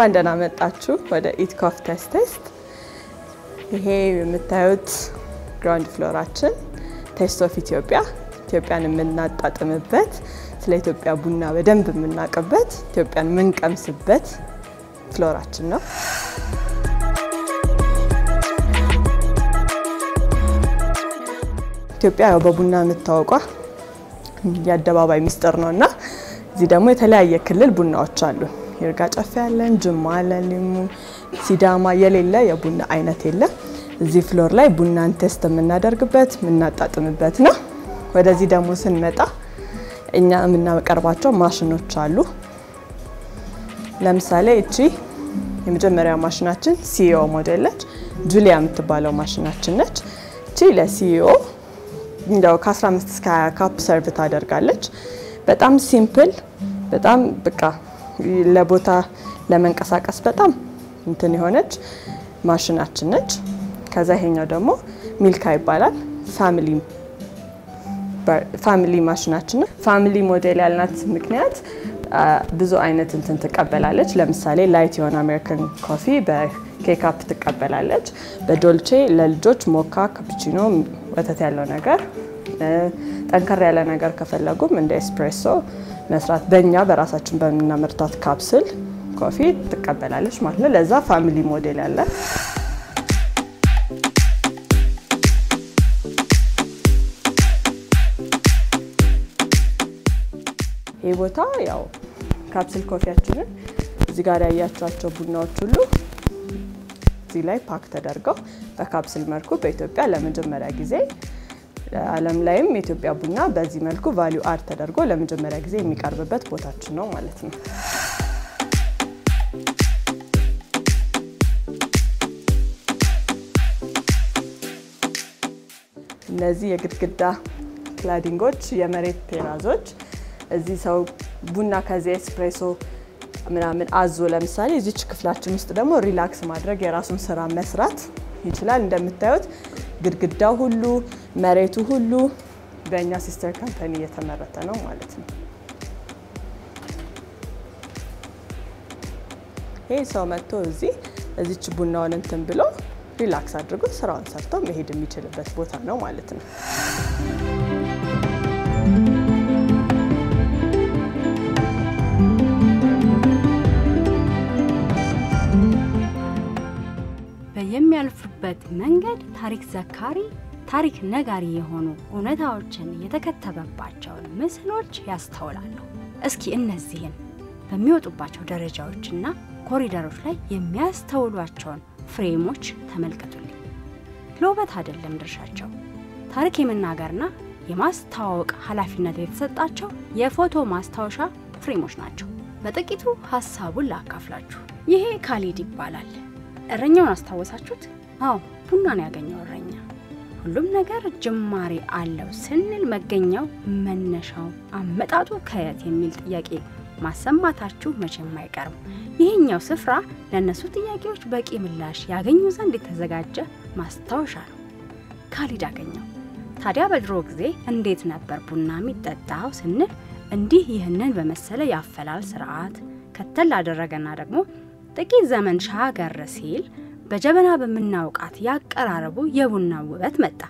እንኳን ደህና መጣችሁ ወደ ኢትኮፍ ቴስት። ይሄ የምታዩት ግራውንድ ፍሎራችን ቴስት ኦፍ ኢትዮጵያን የምናጣጥምበት ስለ ኢትዮጵያ ቡና በደንብ የምናቀበት ኢትዮጵያን የምንቀምስበት ፍሎራችን ነው። ኢትዮጵያ በቡና የምታወቀው የአደባባይ ሚስጥር ነውና እዚህ ደግሞ የተለያየ ክልል ቡናዎች አሉ። ይርጋ ጨፌ ያለን፣ ጅማ አለን፣ ሊሙ፣ ሲዳማ የሌለ የቡና አይነት የለም። እዚህ ፍሎር ላይ ቡናን ቴስት የምናደርግበት የምናጣጥምበት ነው። ወደዚህ ደግሞ ስንመጣ እኛ የምናቀርባቸው ማሽኖች አሉ። ለምሳሌ እቺ የመጀመሪያ ማሽናችን ሲኦ ሞዴል ነች። ጁሊያ የምትባለው ማሽናችን ነች። እቺ ለሲኦ እንደው ከ15 እስከ 20 ካፕ ሰርቭ ታደርጋለች። በጣም ሲምፕል በጣም በቃ ለቦታ ለመንቀሳቀስ በጣም እንትን የሆነች ማሽናችን ነች። ከዛ ይሄኛው ደግሞ ሚልካ ይባላል። ፋሚሊ ማሽናችን ነው። ፋሚሊ ሞዴል ያልናት ምክንያት ብዙ አይነት እንትን ትቀበላለች። ለምሳሌ ላይት የሆነ አሜሪካን ኮፊ በኬካፕ ትቀበላለች። በዶልቼ ለልጆች ሞካ፣ ካፑቺኖ ወተት ያለው ነገር፣ ጠንከር ያለ ነገር ከፈለጉም እንደ ኤስፕሬሶ መስራት በእኛ በራሳችን በመናመርታት ካፕሱል ኮፊ ትቀበላለች ማለት ነው። ለዛ ፋሚሊ ሞዴል ያለ ይሄ ቦታ ያው ካፕሱል ኮፊያችንን እዚህ ጋር ያያችኋቸው ቡናዎች ሁሉ እዚህ ላይ ፓክ ተደርገው በካፕሱል መልኩ በኢትዮጵያ ለመጀመሪያ ጊዜ ዓለም ላይም የኢትዮጵያ ቡና በዚህ መልኩ ቫልዩ አድ ተደርጎ ለመጀመሪያ ጊዜ የሚቀርብበት ቦታችን ነው ማለት ነው። እነዚህ የግድግዳ ክላዲንጎች፣ የመሬት ቴራዞች እዚህ ሰው ቡና ከዚህ ኤስፕሬሶ ምናምን አዞ ለምሳሌ እዚች ክፍላችን ውስጥ ደግሞ ሪላክስ ማድረግ የራሱን ስራ መስራት ይችላል። እንደምታዩት ግድግዳው ሁሉ መሬቱ ሁሉ በእኛ ሲስተር ካምፓኒ የተመረተ ነው ማለት ነው። ይሄ ሰው መጥቶ እዚች ቡናውን እንትን ብሎ ሪላክስ አድርጎ ስራውን ሰርቶ መሄድ የሚችልበት ቦታ ነው ማለት ነው። የሚያልፉበት መንገድ ታሪክ ዘካሪ ታሪክ ነጋሪ የሆኑ እውነታዎችን የተከተበባቸውን ምስሎች ያስተውላሉ። እስኪ እነዚህን በሚወጡባቸው ደረጃዎችና ኮሪደሮች ላይ የሚያስተውሏቸውን ፍሬሞች ተመልከቱልኝ። ለውበት አይደለም ድርሻቸው፣ ታሪክ የመናገርና የማስተዋወቅ ኃላፊነት የተሰጣቸው የፎቶ ማስታወሻ ፍሬሞች ናቸው። በጥቂቱ ሐሳቡን ላካፍላችሁ። ይሄ ካሊድ ይባላል። እረኛውን አስተዋወሳችሁት? አዎ ቡናን ያገኘው እረኛ። ሁሉም ነገር ጅማሬ አለው ስንል መገኛው፣ መነሻው፣ አመጣጡ ከየት የሚል ጥያቄ ማሰማታችሁ መቼም አይቀርም። ይሄኛው ስፍራ ለነሱ ጥያቄዎች በቂ ምላሽ ያገኙ ዘንድ የተዘጋጀ ማስታወሻ ነው። ካሊድ አገኘው። ታዲያ በድሮ ጊዜ እንዴት ነበር ቡና የሚጠጣው ስንል እንዲህ ይህንን በመሰለ ያፈላል ስርዓት ከተል አደረገና ደግሞ ጥቂት ዘመን ሻገር ሲል በጀበና በመናውቃት ያቀራረቡ የቡና ውበት መጣ።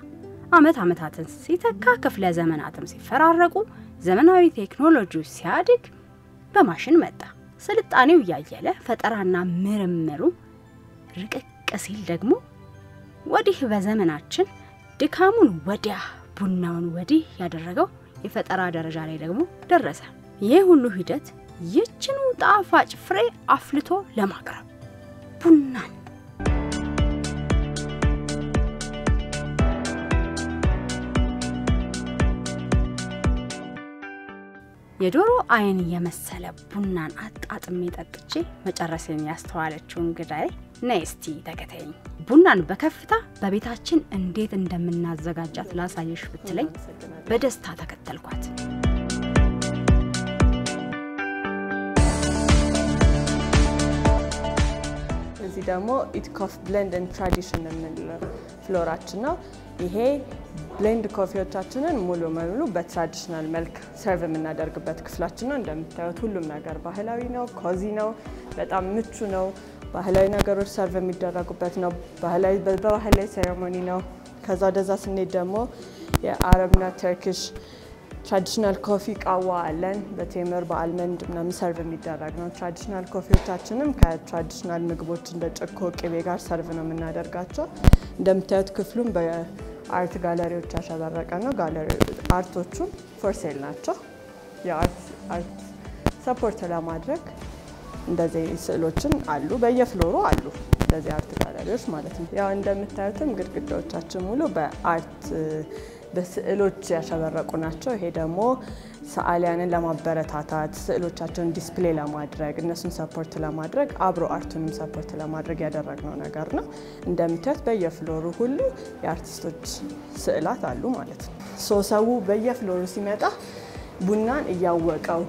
አመታትን ሲተካ ክፍለ ዘመናትም ሲፈራረቁ ዘመናዊ ቴክኖሎጂ ሲያድግ በማሽን መጣ። ስልጣኔው ያየለ ፈጠራና ምርምሩ ርቅቅ ሲል ደግሞ ወዲህ በዘመናችን ድካሙን ወዲያ ቡናውን ወዲህ ያደረገው የፈጠራ ደረጃ ላይ ደግሞ ደረሰ። ይሄ ሁሉ ሂደት ይችኑ ጣፋጭ ፍሬ አፍልቶ ለማቅረብ ቡናን የዶሮ አይን የመሰለ ቡናን አጣጥሜ ጠጥቼ መጨረሴን ያስተዋለችው እንግዳይ ነስቲ ተከታተኝ። ቡናን በከፍታ በቤታችን እንዴት እንደምናዘጋጃት ላሳየሽ ብትለኝ በደስታ ተከተልኳት። እዚህ ደግሞ ኢትኮፍ ብሌንድ ኤንድ ትራዲሽን የምንለው ፍሎራችን ነው። ይሄ ብሌንድ ኮፊዎቻችንን ሙሉ በሙሉ በትራዲሽናል መልክ ሰርቭ የምናደርግበት ክፍላችን ነው። እንደምታዩት ሁሉም ነገር ባህላዊ ነው፣ ኮዚ ነው፣ በጣም ምቹ ነው። ባህላዊ ነገሮች ሰርቭ የሚደረጉበት ነው። በባህላዊ ሴሬሞኒ ነው። ከዛ ወደዛ ስንሄድ ደግሞ የአረብና ተርኪሽ ትራዲሽናል ኮፊ ቃዋ አለን። በቴምር በአልመንድ ምናምን ሰርቭ የሚደረግ ነው። ትራዲሽናል ኮፊዎቻችንም ከትራዲሽናል ምግቦች እንደ ጭኮ፣ ቅቤ ጋር ሰርቭ ነው የምናደርጋቸው። እንደምታዩት ክፍሉም በአርት ጋለሪዎች ያሸበረቀ ነው። አርቶቹም ፎር ሴል ናቸው። የአርት ሰፖርት ለማድረግ እንደዚህ ስዕሎችን አሉ፣ በየፍሎሩ አሉ እንደዚህ አርት ጋለሪዎች ማለት ነው። ያው እንደምታዩትም ግድግዳዎቻችን ሙሉ በስዕሎች ያሸበረቁ ናቸው። ይሄ ደግሞ ሰዓሊያንን ለማበረታታት ስዕሎቻቸውን ዲስፕሌይ ለማድረግ እነሱን ሰፖርት ለማድረግ አብሮ አርቱንም ሰፖርት ለማድረግ ያደረግነው ነገር ነው። እንደምታዩት በየፍሎሩ ሁሉ የአርቲስቶች ስዕላት አሉ ማለት ነው። ሰው በየፍሎሩ ሲመጣ ቡናን እያወቀው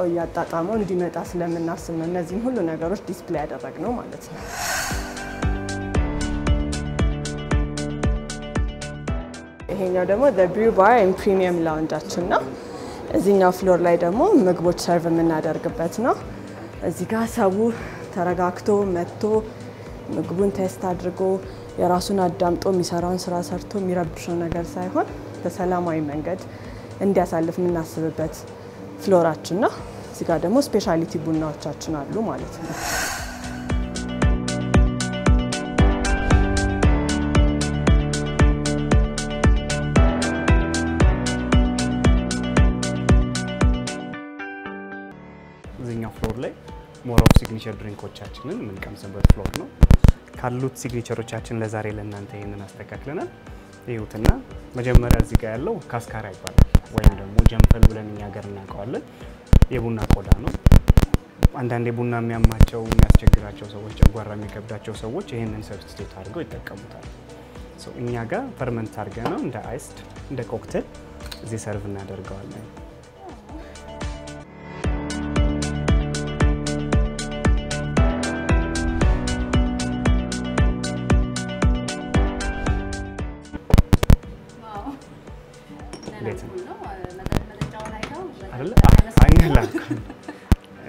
እያጣጣመው እንዲመጣ ስለምናስብ ነው እነዚህን ሁሉ ነገሮች ዲስፕሌይ ያደረግነው ማለት ነው። ይሄኛው ደግሞ the brew bar and premium loungeአችን ነው። እዚህኛው ፍሎር ላይ ደግሞ ምግቦች ሰርቭ የምናደርግበት ነው። እዚህ ጋር ሰው ተረጋግቶ መጥቶ ምግቡን ቴስት አድርጎ የራሱን አዳምጦ የሚሰራውን ስራ ሰርቶ የሚረብሸው ነገር ሳይሆን በሰላማዊ መንገድ እንዲያሳልፍ የምናስብበት ፍሎራችን ነው። እዚህ ጋር ደግሞ ስፔሻሊቲ ቡናዎቻችን አሉ ማለት ነው። እዚህኛው ፍሎር ላይ ሞር ኦፍ ሲግኒቸር ድሪንኮቻችንን የምንቀምስበት ፍሎር ነው። ካሉት ሲግኒቸሮቻችን ለዛሬ ለእናንተ ይሄንን አስተካክለናል። ይሁትና መጀመሪያ እዚህ ጋር ያለው ካስካራ ይባላል ወይም ደግሞ ጀምፐል ብለን እኛ ሀገር እናውቀዋለን። የቡና ቆዳ ነው። አንዳንዴ ቡና የሚያማቸው የሚያስቸግራቸው ሰዎች፣ ጨጓራ የሚከብዳቸው ሰዎች ይሄንን ሰብስቲቱት አድርገው ይጠቀሙታል። እኛ ጋር ፈርመንት አድርገን ነው እንደ አይስድ እንደ ኮክቴል እዚህ ሰርቭ እናደርገዋለን።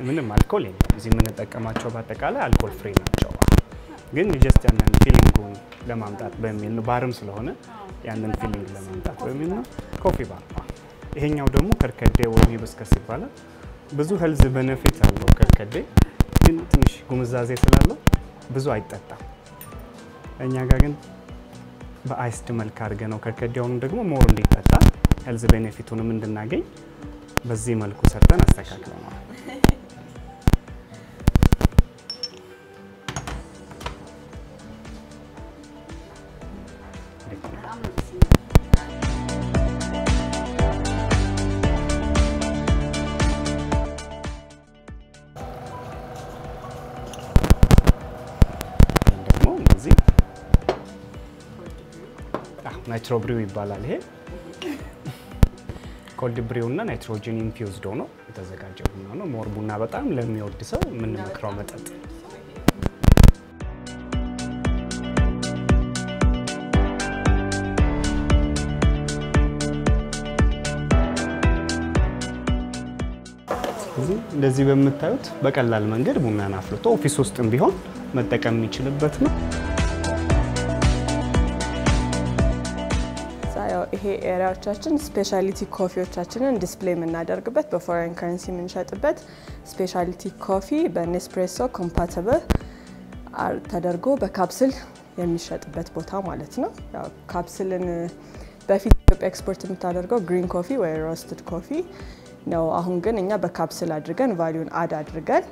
ምንም አልኮል የለም። እዚህ የምንጠቀማቸው በአጠቃላይ አልኮል ፍሪ ናቸው። ግን ጀስት ያንን ፊሊንጉን ለማምጣት በሚል ነው። ባርም ስለሆነ ያንን ፊሊንግ ለማምጣት በሚል ነው። ኮፊ ባር። ይሄኛው ደግሞ ከርከዴ ወይም ሂቢስከስ ይባላል። ብዙ ሄልዝ ቤኔፊት አለው ከርከዴ፣ ግን ትንሽ ጉምዛዜ ስላለው ብዙ አይጠጣም። እኛ ጋር ግን በአይስድ መልክ አድርገን ነው ከርከዴውን ደግሞ ሞር እንዲጠጣ ሄልዝ ቤኔፊቱንም እንድናገኝ በዚህ መልኩ ሰርተን አስተካክለናል። ናይትሮ ብሪው ይባላል። ይሄ ኮልድ ብሪው እና ናይትሮጅን ኢንፊውዝድ ሆኖ የተዘጋጀ ቡና ነው። ሞር ቡና በጣም ለሚወድ ሰው የምንመክረው መጠጥ። እንደዚህ በምታዩት በቀላል መንገድ ቡናን አፍልቶ ኦፊስ ውስጥም ቢሆን መጠቀም የሚችልበት ነው። ይሄ ኤሪያዎቻችን ስፔሻሊቲ ኮፊዎቻችንን ዲስፕሌይ የምናደርግበት በፎሬን ከረንሲ የምንሸጥበት ስፔሻሊቲ ኮፊ በኔስፕሬሶ ኮምፓቲብል ተደርጎ በካፕስል የሚሸጥበት ቦታ ማለት ነው። ያው ካፕስልን በፊት ኢትዮጵያ ኤክስፖርት የምታደርገው ግሪን ኮፊ ወይ ሮስትድ ኮፊ ነው። አሁን ግን እኛ በካፕስል አድርገን ቫልዩን አድ አድርገን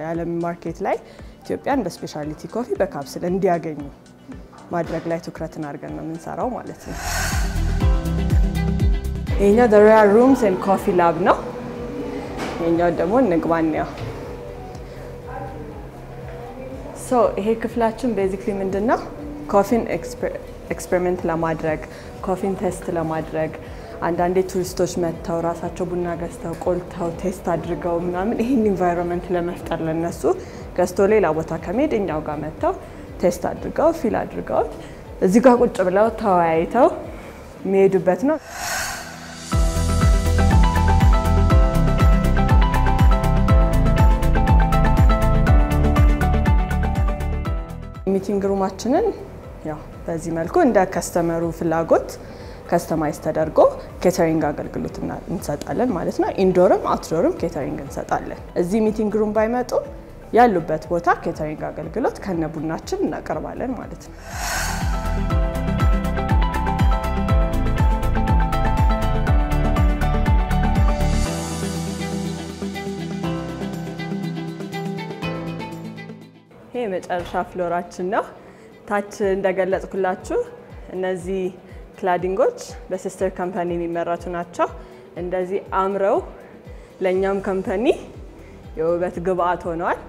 የዓለም ማርኬት ላይ ኢትዮጵያን በስፔሻሊቲ ኮፊ በካፕስል እንዲያገኙ ማድረግ ላይ ትኩረትን አድርገን ነው የምንሰራው ማለት ነው። ይሄኛው the rare rooms and coffee lab ነው። ይሄኛው ደግሞ ንግባንያው ይሄ ክፍላችን ቤዚክሊ ምንድነው ኮፊን ኤክስፐሪመንት ለማድረግ ኮፊን ቴስት ለማድረግ አንዳንዴ ቱሪስቶች መጥተው ራሳቸው ቡና ገዝተው ቆልተው ቴስት አድርገው ምናምን ይሄን ኢንቫይሮንመንት ለመፍጠር ለነሱ ገዝቶ ሌላ ቦታ ከመሄድ እኛው ጋር መጥተው ቴስት አድርገው ፊል አድርገው እዚህ ጋር ቁጭ ብለው ተወያይተው የሚሄዱበት ነው። ሚቲንግ ሩማችንን ያው በዚህ መልኩ እንደ ከስተመሩ ፍላጎት ከስተማይዝ ተደርጎ ኬተሪንግ አገልግሎት እንሰጣለን ማለት ነው። ኢንዶርም አውትዶርም ኬተሪንግ እንሰጣለን። እዚህ ሚቲንግ ሩም ባይመጡ ያሉበት ቦታ ኬተሪንግ አገልግሎት ከነቡናችን እናቀርባለን ማለት ነው። ይሄ መጨረሻ ፍሎራችን ነው። ታች እንደገለጽኩላችሁ እነዚህ ክላዲንጎች በሲስተር ካምፓኒ የሚመረቱ ናቸው። እንደዚህ አምረው ለኛም ካምፓኒ የውበት ግብአት ሆነዋል።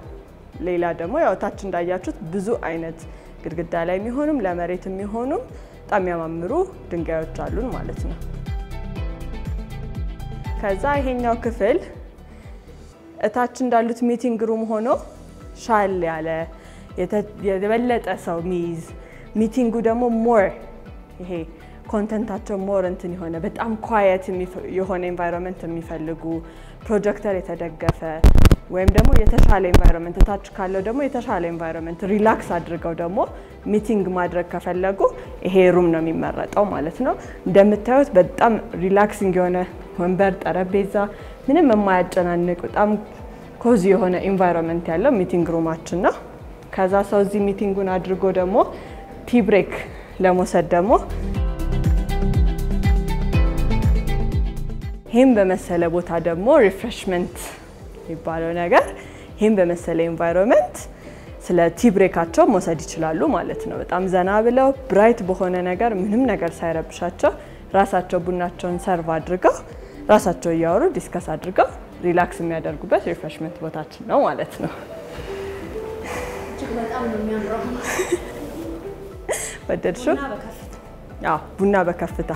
ሌላ ደግሞ ያው ታች እንዳያችሁት ብዙ አይነት ግድግዳ ላይ የሚሆኑም ለመሬት የሚሆኑም በጣም የሚያማምሩ ድንጋዮች አሉን ማለት ነው። ከዛ ይሄኛው ክፍል እታች እንዳሉት ሚቲንግ ሩም ሆኖ ሻል ያለ የበለጠ ሰው ሚዝ ሚቲንጉ ደግሞ ሞር ይሄ ኮንተንታቸው ሞር እንትን የሆነ በጣም ኳየት የሆነ ኤንቫይሮንመንት የሚፈልጉ ፕሮጀክተር የተደገፈ ወይም ደግሞ የተሻለ ኤንቫይሮንመንት ታች ካለው ደግሞ የተሻለ ኤንቫይሮንመንት ሪላክስ አድርገው ደግሞ ሚቲንግ ማድረግ ከፈለጉ ይሄ ሩም ነው የሚመረጠው ማለት ነው። እንደምታዩት በጣም ሪላክሲንግ የሆነ ወንበር፣ ጠረጴዛ ምንም የማያጨናንቅ በጣም ኮዚ የሆነ ኤንቫይሮንመንት ያለው ሚቲንግ ሩማችን ነው። ከዛ ሰው እዚህ ሚቲንጉን አድርጎ ደግሞ ቲ ብሬክ ለመውሰድ ደግሞ ይሄን በመሰለ ቦታ ደግሞ ሪፍሬሽመንት የሚባለው ነገር ይሄን በመሰለ ኤንቫይሮንመንት ስለ ቲ ብሬካቸው መውሰድ ይችላሉ ማለት ነው። በጣም ዘና ብለው ብራይት በሆነ ነገር ምንም ነገር ሳይረብሻቸው ራሳቸው ቡናቸውን ሰርቭ አድርገው ራሳቸው እያወሩ ዲስከስ አድርገው ሪላክስ የሚያደርጉበት ሪፍሬሽመንት ቦታችን ነው ማለት ነው። በጣም ነው የሚያምረው። ወደድሽው? አዎ ቡና በከፍታ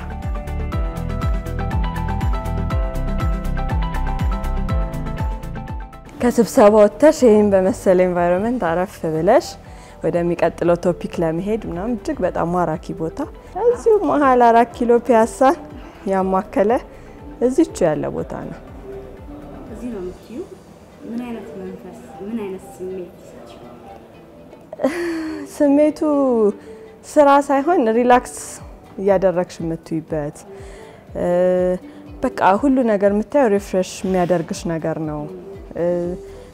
ከስብሰባ ወጥተሽ ይሄን በመሰለ ኤንቫይሮንመንት አረፍ ብለሽ ወደሚቀጥለው ቶፒክ ለመሄድ ምናምን እጅግ በጣም ማራኪ ቦታ እዚሁ መሀል 4 ኪሎ ፒያሳን ያማከለ እዚቹ ያለ ቦታ ነው። እዚህ ነው የምትዩ። ምን አይነት መንፈስ ምን አይነት ስሜት ስሜቱ ስራ ሳይሆን ሪላክስ እያደረግሽ የምትይበት በቃ ሁሉ ነገር የምታየው ሪፍሬሽ የሚያደርግሽ ነገር ነው።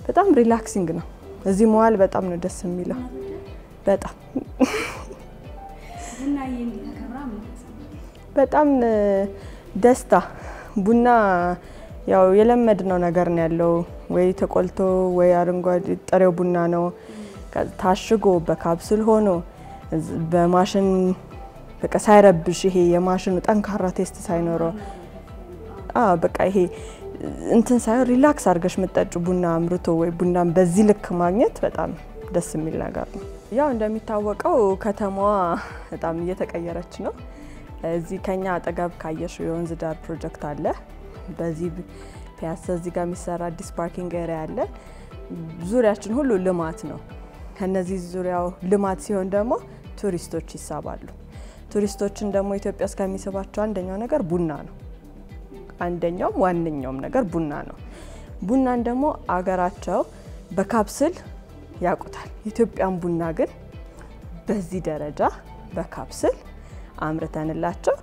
በጣም ሪላክሲንግ ነው። እዚህ መዋል በጣም ነው ደስ የሚለው። በጣም ቡና እንዲተከብራ በጣም ደስታ ቡና ያው የለመድነው ነገር ነው ያለው። ወይ ተቆልቶ ወይ አረንጓዴ ጥሬው ቡና ነው ታሽጎ በካፕሱል ሆኖ በማሽን በቃ ሳይረብሽ ይሄ የማሽኑ ጠንካራ ቴስት ሳይኖረው በቃ ይሄ እንትን ሳይሆን ሪላክስ አድርገሽ መጠጭ ቡና አምርቶ ወይ ቡናን በዚህ ልክ ማግኘት በጣም ደስ የሚል ነገር ነው። ያው እንደሚታወቀው ከተማዋ በጣም እየተቀየረች ነው። እዚህ ከኛ አጠገብ ካየሽው የወንዝ ዳር ፕሮጀክት አለ። በዚህ ፒያሳ እዚህ ጋር የሚሰራ አዲስ ፓርኪንግ ኤሪያ አለ። ዙሪያችን ሁሉ ልማት ነው። ከነዚህ ዙሪያው ልማት ሲሆን ደግሞ ቱሪስቶች ይሳባሉ። ቱሪስቶችን ደግሞ ኢትዮጵያ ውስጥ ከሚስባቸው አንደኛው ነገር ቡና ነው። አንደኛው ዋነኛውም ነገር ቡና ነው። ቡናን ደግሞ አገራቸው በካፕስል ያቁታል። ኢትዮጵያን ቡና ግን በዚህ ደረጃ በካፕስል አምርተንላቸው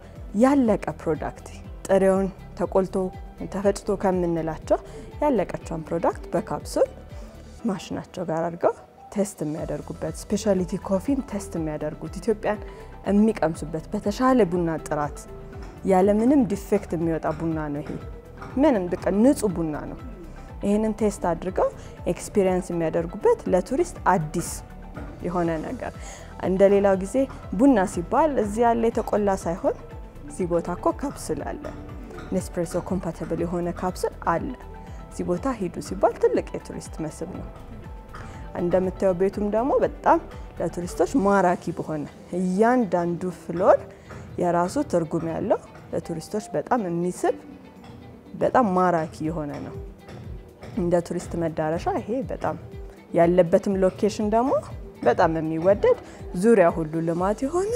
ያለቀ ፕሮዳክት ጥሬውን ተቆልቶ ተፈጭቶ ከምንላቸው ያለቀቸውን ፕሮዳክት በካፕሱል ማሽናቸው ጋር አድርገው ቴስት የሚያደርጉበት ስፔሻሊቲ ኮፊን ቴስት የሚያደርጉት ኢትዮጵያን የሚቀምሱበት በተሻለ ቡና ጥራት ያለ ምንም ዲፌክት የሚወጣ ቡና ነው። ይሄ ምንም በቃ ንጹህ ቡና ነው። ይሄንን ቴስት አድርገው ኤክስፒሪየንስ የሚያደርጉበት ለቱሪስት አዲስ የሆነ ነገር እንደሌላው ጊዜ ቡና ሲባል እዚህ ያለ የተቆላ ሳይሆን እዚህ ቦታ እኮ ካፕሱል አለ። ኔስፕሬሶ ኮምፓቲብል የሆነ ካፕሱል አለ። እዚህ ቦታ ሂዱ ሲባል ትልቅ የቱሪስት መስህብ ነው። እንደምታየው ቤቱም ደግሞ በጣም ለቱሪስቶች ማራኪ በሆነ እያንዳንዱ ፍሎር የራሱ ትርጉም ያለው ለቱሪስቶች በጣም የሚስብ በጣም ማራኪ የሆነ ነው። እንደ ቱሪስት መዳረሻ ይሄ በጣም ያለበትም ሎኬሽን ደግሞ በጣም የሚወደድ ዙሪያ ሁሉ ልማት የሆነ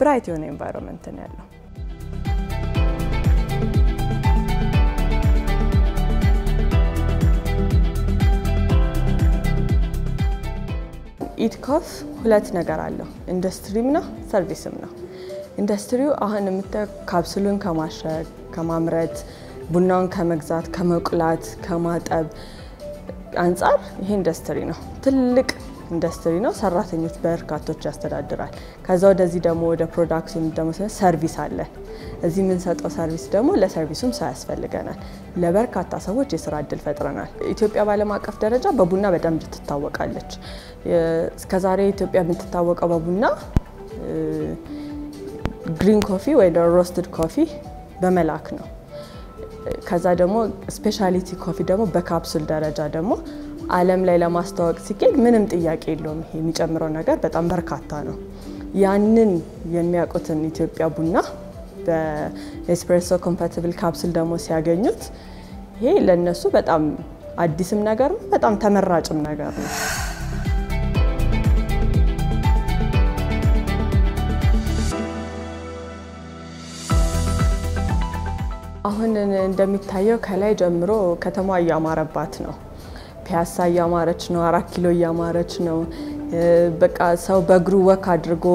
ብራይት የሆነ ኤንቫይሮንመንት ነው ያለው። ኢትኮፍ ሁለት ነገር አለው ኢንዱስትሪም ነው ሰርቪስም ነው ኢንዱስትሪው አሁን ካፕሱሉን ከማሸግ ከማምረት ቡናውን ከመግዛት ከመቁላት ከማጠብ አንፃር ይሄ ኢንዱስትሪ ነው ትልቅ ኢንዱስትሪ ነው ሰራተኞች በርካቶች ያስተዳድራል ከዛ ወደዚህ ደግሞ ወደ ፕሮዳክሽን ደግሞ ሰርቪስ አለ እዚህ ምን ሰጠው ሰርቪስ ደግሞ ለሰርቪሱም ሳያስፈልገናል ለበርካታ ሰዎች የሥራ እድል ፈጥረናል ኢትዮጵያ ባለም አቀፍ ደረጃ በቡና በደንብ ትታወቃለች እስከዛሬ ኢትዮጵያ የምትታወቀው በቡና ግሪን ኮፊ ወይ ሮስትድ ኮፊ በመላክ ነው ከዛ ደግሞ ስፔሻሊቲ ኮፊ ደግሞ በካፕሱል ደረጃ ደግሞ ዓለም ላይ ለማስተዋወቅ ሲገኝ ምንም ጥያቄ የለውም ይሄ የሚጨምረው ነገር በጣም በርካታ ነው ያንን የሚያውቁትን ኢትዮጵያ ቡና በኤስፕሬሶ ኮምፓቲብል ካፕሱል ደግሞ ሲያገኙት ይሄ ለነሱ በጣም አዲስም ነገር ነው በጣም ተመራጭም ነገር ነው አሁን እንደሚታየው ከላይ ጀምሮ ከተማዋ ያማረባት ነው ፒያሳ ያማረች ነው 4 ኪሎ ያማረች ነው በቃ ሰው በእግሩ ወክ አድርጎ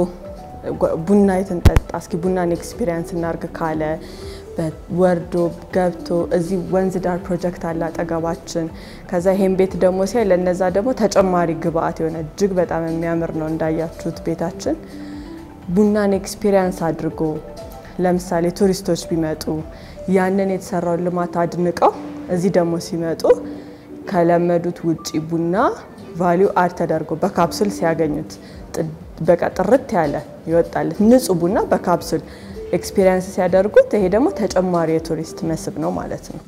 ቡና ይተንጠጣ እስኪ ቡናን ኤክስፒሪየንስ እናርግ ካለ ወርዶ ገብቶ እዚ ወንዝ ዳር ፕሮጀክት አለ አጠገባችን ከዛ ይሄን ቤት ደግሞ ሲያይ ለነዛ ደግሞ ተጨማሪ ግብአት የሆነ እጅግ በጣም የሚያምር ነው እንዳያችሁት ቤታችን ቡናን ኤክስፒሪየንስ አድርጎ ለምሳሌ ቱሪስቶች ቢመጡ ያንን የተሰራው ልማት አድንቀው እዚ ደግሞ ሲመጡ ከለመዱት ውጪ ቡና ቫልዩ አድ ተደርጎ በካፕሱል ሲያገኙት በቃ ጥርት ያለ ይወጣል ንጹህ ቡና በካፕሱል ኤክስፒሪየንስ ሲያደርጉት ይሄ ደግሞ ተጨማሪ የቱሪስት መስህብ ነው ማለት ነው